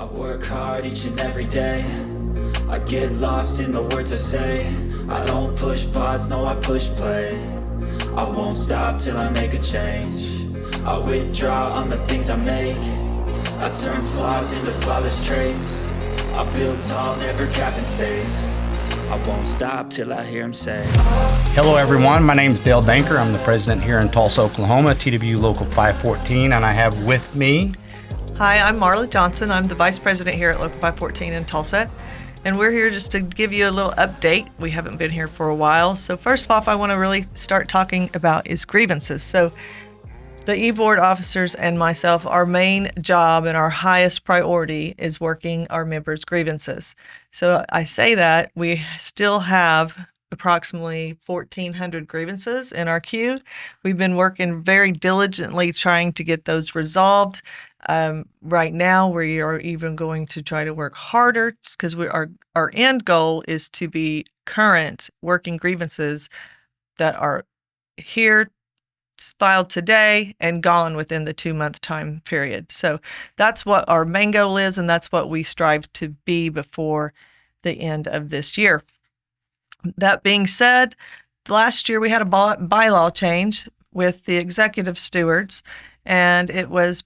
I work hard each and every day. I get lost in the words I say. I don't push pause, no I push play. I won't stop till I make a change. I withdraw on the things I make. I turn flaws into flawless traits. I build tall, never capped in space. I won't stop till I hear him say. Hello everyone, my name is Dale Danker. I'm the president here in Tulsa, Oklahoma, TW Local 514, and I have with me... Hi, I'm Marla Johnson. I'm the vice president here at Local 514 in Tulsa, and we're here just to give you a little update. We haven't been here for a while, so first off, I want to really start talking about is grievances. So the e-board officers and myself, our main job and our highest priority is working our members' grievances. So I say that we still have approximately 1,400 grievances in our queue. We've been working very diligently trying to get those resolved. Right now, we are even going to try to work harder because our end goal is to be current working grievances that are here, filed today, and gone within the 2-month time period. So that's what our main goal is, and that's what we strive to be before the end of this year. That being said, last year we had a bylaw change with the executive stewards, and it was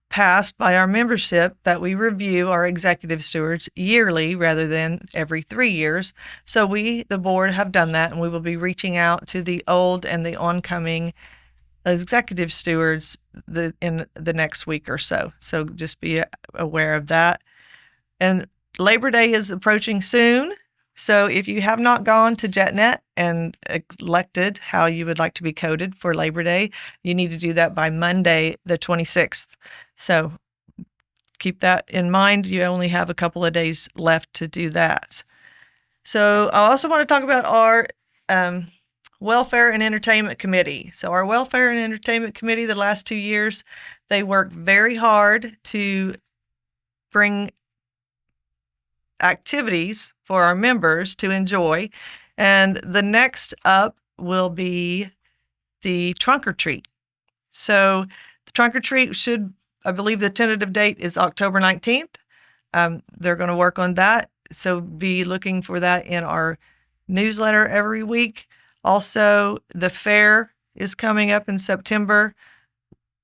passed by our membership that we review our executive stewards yearly rather than every 3 years. So we, the board, have done that, and we will be reaching out to the old and the oncoming executive stewards in the next week or so. So just be aware of that. And Labor Day is approaching soon. So if you have not gone to JetNet and elected how you would like to be coded for Labor Day, you need to do that by Monday, the 26th. So keep that in mind. You only have a couple of days left to do that. So I also want to talk about our Welfare and Entertainment Committee. So our Welfare and Entertainment Committee, the last 2 years, they worked very hard to bring activities for our members to enjoy. And the next up will be the trunk or treat. So the trunk or treat I believe the tentative date is October 19th. They're going to work on that. So be looking for that in our newsletter every week. Also, the fair is coming up in September.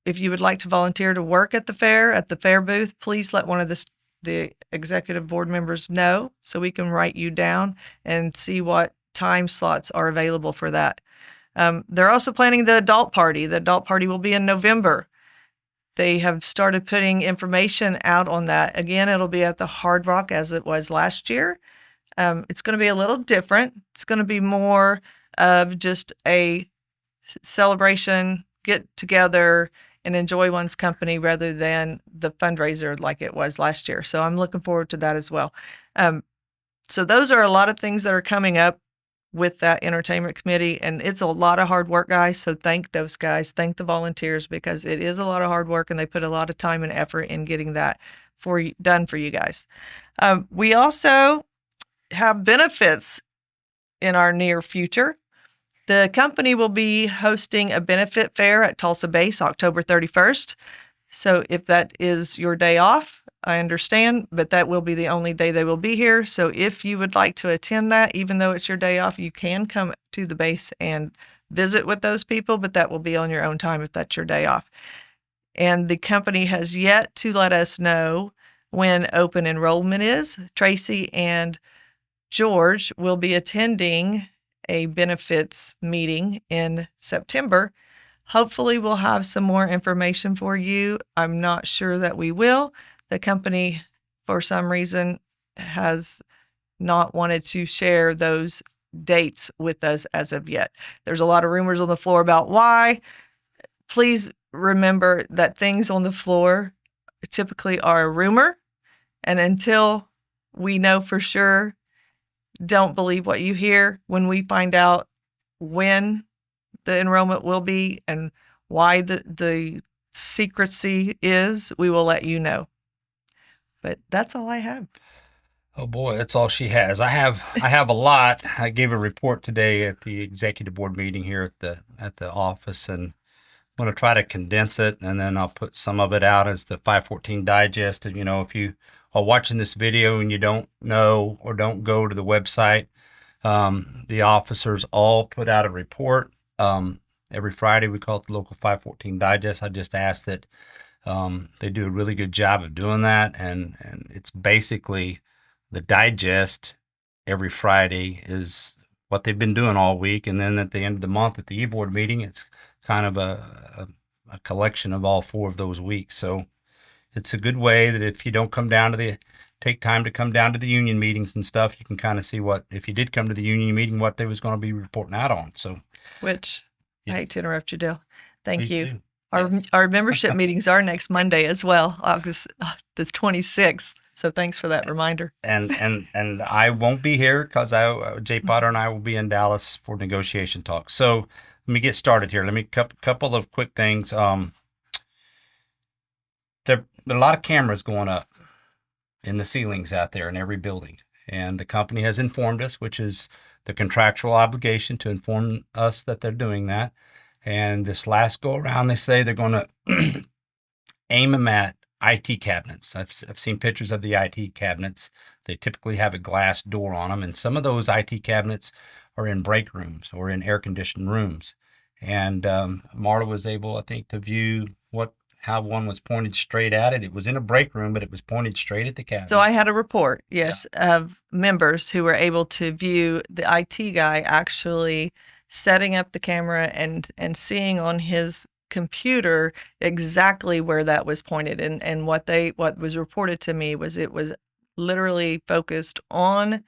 If you would like to volunteer to work at the fair booth, please let one of the executive board members know so we can write you down and see what time slots are available for that. They're also planning the adult party. The adult party will be in November. They have started putting information out on that. Again, it'll be at the Hard Rock as it was last year. It's going to be a little different. It's going to be more of just a celebration, get together, and enjoy one's company rather than the fundraiser like it was last year. So I'm looking forward to that as well. So those are a lot of things that are coming up with that entertainment committee, and it's a lot of hard work, guys. So thank those guys, thank the volunteers, because it is a lot of hard work and they put a lot of time and effort in getting that done for you guys. We also have benefits in our near future. The company will be hosting a benefit fair at Tulsa Base October 31st. So if that is your day off, I understand, but that will be the only day they will be here. So if you would like to attend that, even though it's your day off, you can come to the base and visit with those people, but that will be on your own time if that's your day off. And the company has yet to let us know when open enrollment is. Tracy and George will be attending a benefits meeting in September. Hopefully we'll have some more information for you. I'm not sure that we will. The company, for some reason, has not wanted to share those dates with us as of yet. There's a lot of rumors on the floor about why. Please remember that things on the floor typically are a rumor, and until we know for sure, don't believe what you hear. When we find out when the enrollment will be and why the secrecy is, we will let you know. But that's all I have. Oh boy, that's all she has. I have a lot. I gave a report today at the executive board meeting here at the office, and I'm going to try to condense it, and then I'll put some of it out as the 514 digest. And, if you are watching this video and you don't know or don't go to the website, the officers all put out a report. Every Friday we call it the Local 514 Digest. I just ask that they do a really good job of doing that, and it's basically the digest every Friday is what they've been doing all week, and then at the end of the month at the e-board meeting, it's kind of a collection of all 4 of those weeks. So it's a good way that if you don't take time to come down to the union meetings and stuff, you can kind of see what, if you did come to the union meeting, what they was going to be reporting out on. So, which yes. I hate to interrupt you, Dale. Thank Please you. do. Our membership meetings are next Monday as well, August the 26th. So thanks for that reminder. And I won't be here because Jay Potter and I will be in Dallas for negotiation talks. So let me get started here. Let me couple of quick things. There are a lot of cameras going up in the ceilings out there in every building, and the company has informed us, which is the contractual obligation to inform us that they're doing that. And this last go around, they say they're going to aim them at IT cabinets. I've seen pictures of the IT cabinets. They typically have a glass door on them, and some of those IT cabinets are in break rooms or in air-conditioned rooms. And Marla was able, I think, to view how one was pointed straight at it. It was in a break room, but it was pointed straight at the cabinet. So I had a report, yes, of members who were able to view the IT guy actually setting up the camera and seeing on his computer exactly where that was pointed. And what was reported to me was it was literally focused on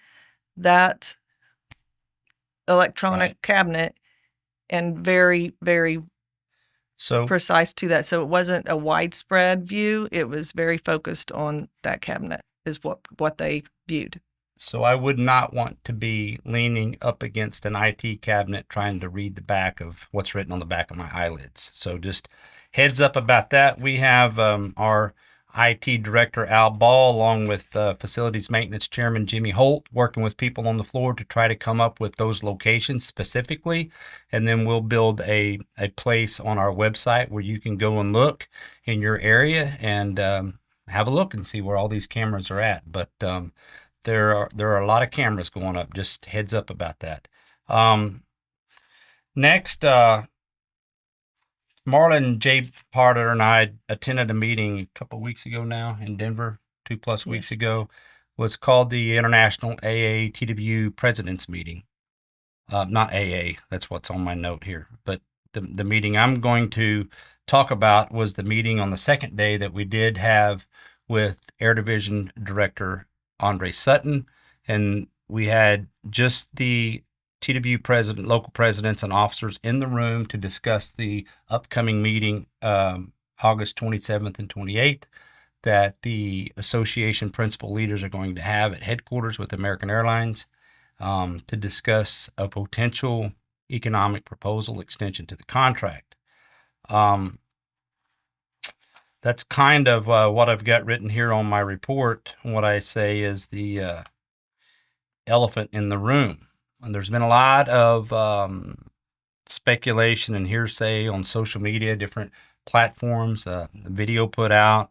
that electronic cabinet and very, very precise to that. So it wasn't a widespread view. It was very focused on that cabinet is what they viewed. So I would not want to be leaning up against an IT cabinet trying to read the back of what's written on the back of my eyelids. So just heads up about that. We have our IT Director, Al Ball, along with Facilities Maintenance Chairman Jimmy Holt, working with people on the floor to try to come up with those locations specifically. And then we'll build a place on our website where you can go and look in your area and have a look and see where all these cameras are at. But there are a lot of cameras going up. Just heads up about that. Next, Marla and Jay Potter and I attended a meeting a couple of weeks ago now in Denver, 2+ weeks ago. Was called the International AATW President's Meeting. Not AA, that's what's on my note here. But the meeting I'm going to talk about was the meeting on the second day that we did have with Air Division Director Andre Sutton, and we had just the TW president, local presidents, and officers in the room to discuss the upcoming meeting, August 27th and 28th, that the association principal leaders are going to have at headquarters with American Airlines to discuss a potential economic proposal extension to the contract. That's kind of what I've got written here on my report. What I say is the elephant in the room. And there's been a lot of speculation and hearsay on social media, different platforms, the video put out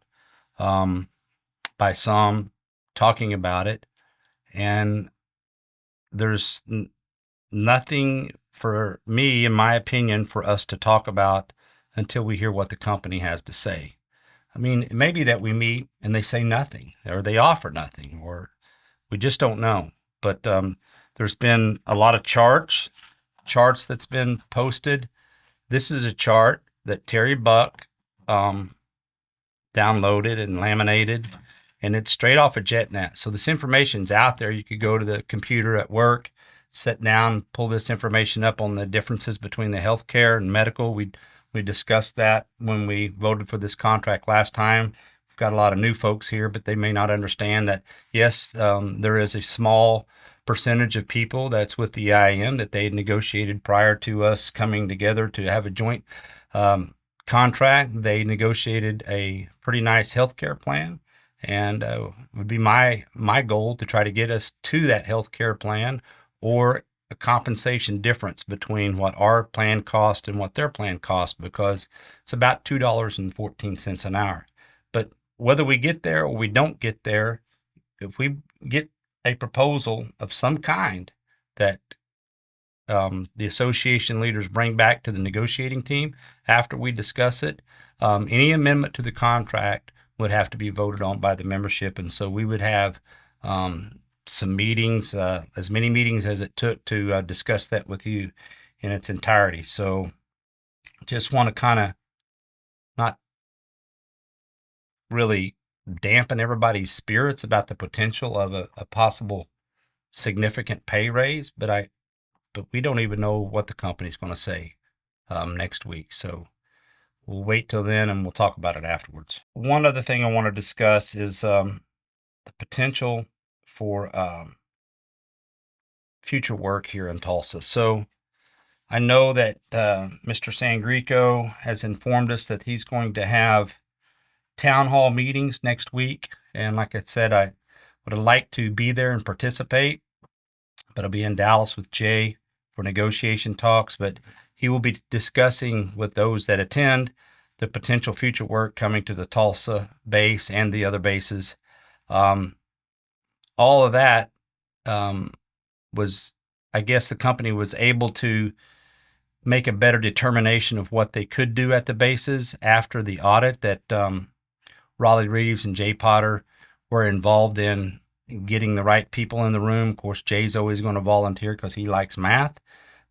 by some talking about it. And there's nothing for me, in my opinion, for us to talk about until we hear what the company has to say. I mean, it may be that we meet and they say nothing, or they offer nothing, or we just don't know. But there's been a lot of charts that's been posted. This is a chart that Terry Buck downloaded and laminated, and it's straight off of JetNet. So this information's out there. You could go to the computer at work, sit down, pull this information up on the differences between the healthcare and medical. We discussed that when we voted for this contract last time. We've got a lot of new folks here, but they may not understand that, yes, there is a small percentage of people that's with the EIM that they had negotiated prior to us coming together to have a joint contract. They negotiated a pretty nice healthcare plan, and it would be my goal to try to get us to that healthcare plan or a compensation difference between what our plan cost and what their plan cost, because it's about $2.14 an hour. But whether we get there or we don't get there, if we get a proposal of some kind that the association leaders bring back to the negotiating team after we discuss it, any amendment to the contract would have to be voted on by the membership. And so we would have some meetings, as many meetings as it took to discuss that with you in its entirety. So just want to kind of not really dampen everybody's spirits about the potential of a possible significant pay raise, but we don't even know what the company's going to say next week. So we'll wait till then and we'll talk about it afterwards. One other thing I want to discuss is the potential for future work here in Tulsa. So I know that Mr. Sangrico has informed us that he's going to have town hall meetings next week. And like I said, I would have liked to be there and participate, but I'll be in Dallas with Jay for negotiation talks. But he will be discussing with those that attend the potential future work coming to the Tulsa base and the other bases. All of that was, I guess the company was able to make a better determination of what they could do at the bases after the audit that Raleigh Reeves and Jay Potter were involved in getting the right people in the room. Of course, Jay's always going to volunteer because he likes math,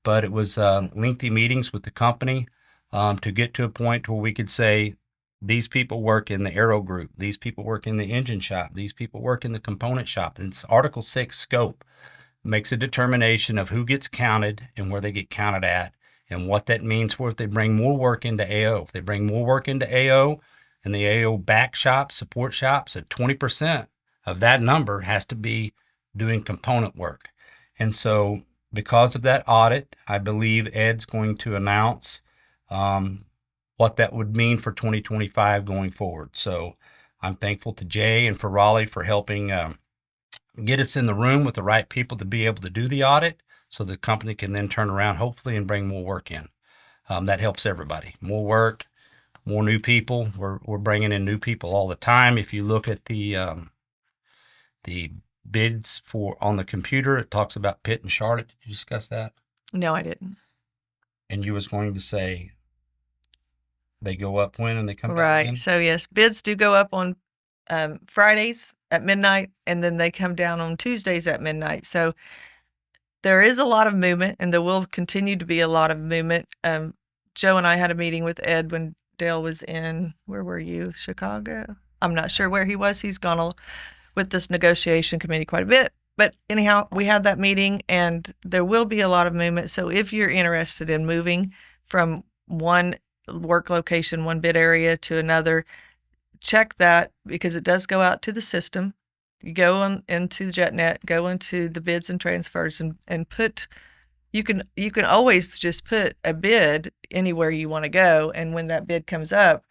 but it was lengthy meetings with the company to get to a point where we could say, these people work in the aero group, these people work in the engine shop, these people work in the component shop. It's Article 6 scope makes a determination of who gets counted and where they get counted at, and what that means for if they bring more work into AO. If they bring more work into AO, and the AO back shops, support shops, at 20% of that number has to be doing component work. And so because of that audit, I believe Ed's going to announce what that would mean for 2025 going forward. So I'm thankful to Jay and for Raleigh for helping get us in the room with the right people to be able to do the audit, so the company can then turn around, hopefully, and bring more work in. That helps everybody. More work, more new people. We're bringing in new people all the time. If you look at the bids on the computer, it talks about Pitt and Charlotte. Did you discuss that? No, I didn't. And you was going to say they go up when and they come back Right. in? So yes, bids do go up on Fridays at midnight, and then they come down on Tuesdays at midnight. So there is a lot of movement, and there will continue to be a lot of movement. Joe and I had a meeting with Ed when Dale was in, where were you? Chicago? I'm not sure where he was. He's gone with this negotiation committee quite a bit. But anyhow, we had that meeting, and there will be a lot of movement. So if you're interested in moving from one work location, one bid area to another, check that, because it does go out to the system. You go into the JetNet, go into the bids and transfers, and put, you can always just put a bid anywhere you want to go. And when that bid comes up,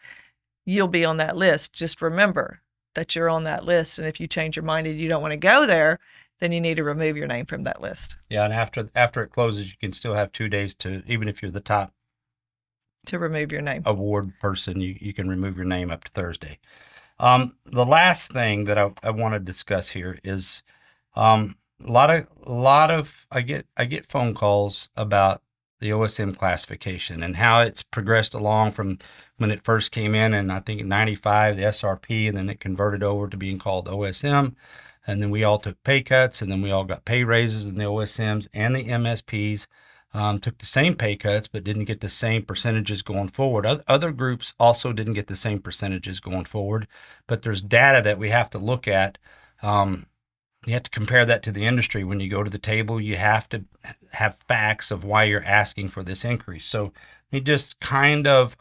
you'll be on that list. Just remember that you're on that list. And if you change your mind and you don't want to go there, then you need to remove your name from that list. Yeah, and after it closes, you can still have 2 days to, even if you're the top to remove your name award person, you can remove your name up to Thursday. The last thing that I want to discuss here is a lot of I get phone calls about the OSM classification and how it's progressed along from when it first came in I think in 95, the SRP, and then it converted over to being called OSM. And then we all took pay cuts, and then we all got pay raises, and the OSMs and the MSPs took the same pay cuts, but didn't get the same percentages going forward. Other groups also didn't get the same percentages going forward, but there's data that we have to look at. You have to compare that to the industry. When you go to the table, you have to have facts of why you're asking for this increase. So let me just kind of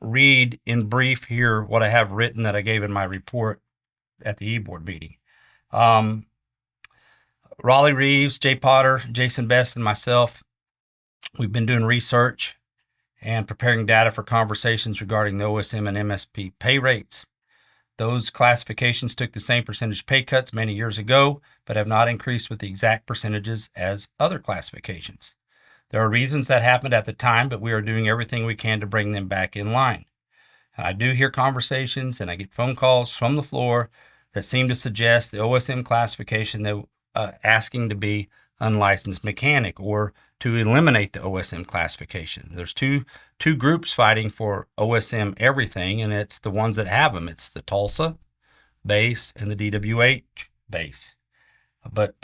read in brief here what I have written that I gave in my report at the e-board meeting. Raleigh Reeves, Jay Potter, Jason Best, and myself, we've been doing research and preparing data for conversations regarding the OSM and MSP pay rates. Those classifications took the same percentage pay cuts many years ago, but have not increased with the exact percentages as other classifications. There are reasons that happened at the time, but we are doing everything we can to bring them back in line. I do hear conversations and I get phone calls from the floor that seem to suggest the OSM classification that asking to be unlicensed mechanic or to eliminate the OSM classification. There's two groups fighting for OSM everything, and it's the ones that have them. It's the Tulsa base and the DWH base. But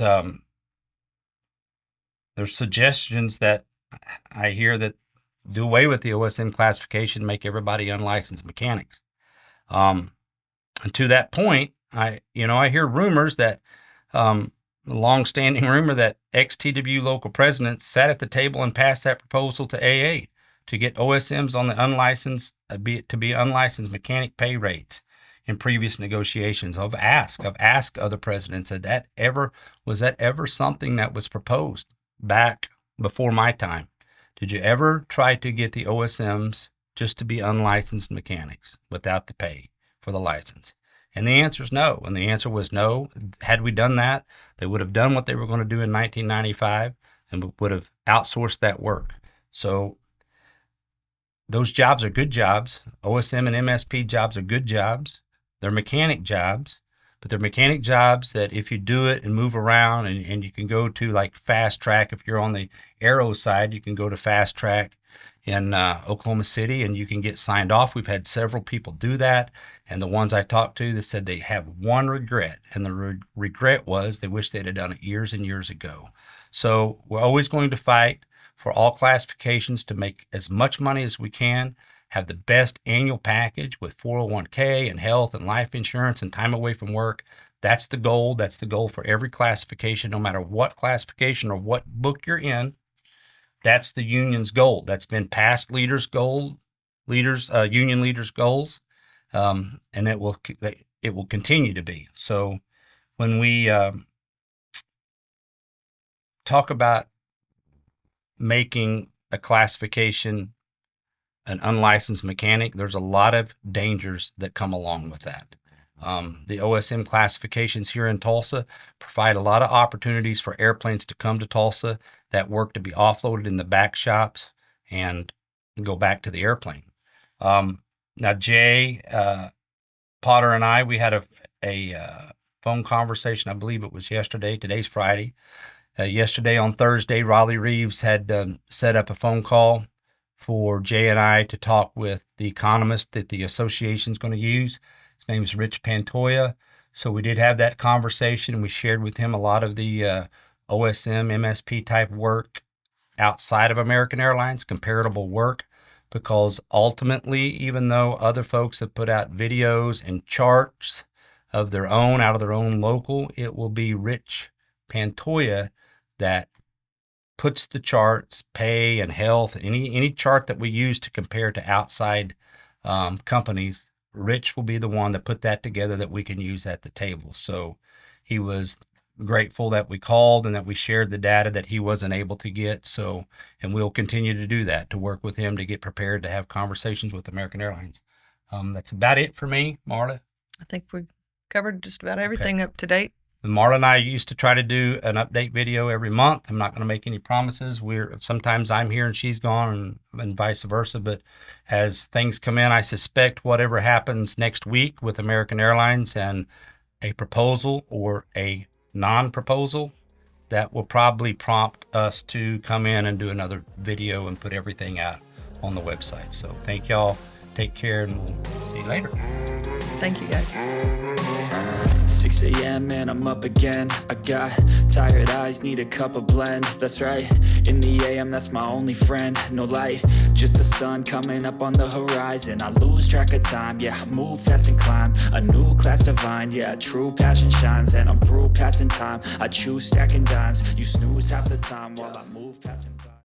there's suggestions that I hear that do away with the OSM classification, make everybody unlicensed mechanics. And to that point, I hear rumors that long-standing rumor that ex-TW local presidents sat at the table and passed that proposal to AA to get OSMs on the unlicensed to be unlicensed mechanic pay rates in previous negotiations. I've asked other presidents, was that ever something that was proposed back before my time? Did you ever try to get the OSMs just to be unlicensed mechanics without the pay for the license? And the answer is no. And the answer was no. Had we done that, they would have done what they were going to do in 1995 and would have outsourced that work. So those jobs are good jobs. OSM and MSP jobs are good jobs. They're mechanic jobs, but they're mechanic jobs that if you do it and move around and you can go to like fast track, if you're on the aero side, you can go to fast track in Oklahoma City and you can get signed off. We've had several people do that. And the ones I talked to, they said they have one regret. And the regret was they wish they'd have done it years and years ago. So we're always going to fight for all classifications to make as much money as we can, have the best annual package with 401k and health and life insurance and time away from work. That's the goal. That's the goal for every classification, no matter what classification or what book you're in. That's the union's goal. That's been past union leaders' goals, and it will continue to be. So when we talk about making a classification an unlicensed mechanic, there's a lot of dangers that come along with that. The OSM classifications here in Tulsa provide a lot of opportunities for airplanes to come to Tulsa, that work to be offloaded in the back shops and go back to the airplane. Now, Jay Potter and I, we had a phone conversation. I believe it was yesterday. Today's Friday. Yesterday on Thursday, Raleigh Reeves had set up a phone call for Jay and I to talk with the economist that the association is going to use. His name is Rich Pantoja. So we did have that conversation. We shared with him a lot of the OSM, MSP type work outside of American Airlines, comparable work, because ultimately, even though other folks have put out videos and charts of their own, out of their own local, it will be Rich Pantoja that puts the charts, pay and health, any chart that we use to compare to outside companies. Rich will be the one that put that together that we can use at the table. So he was grateful that we called and that we shared the data that he wasn't able to get. So, and we'll continue to do that, to work with him to get prepared to have conversations with American Airlines. That's about it for me, Marla. I think we covered just about everything up to date. Marla and I used to try to do an update video every month. I'm not going to make any promises. Sometimes I'm here and she's gone and vice versa. But as things come in, I suspect whatever happens next week with American Airlines and a proposal or a non-proposal, that will probably prompt us to come in and do another video and put everything out on the website. So thank y'all. Take care, and we'll see you later. Thank you, guys. 6 a.m. and I'm up again. I got tired eyes, need a cup of blend. That's right, in the AM, that's my only friend. No light, just the sun coming up on the horizon. I lose track of time, yeah, I move fast and climb a new class divine, yeah, true passion shines. And I'm through passing time, I choose stacking dimes. You snooze half the time while I move passing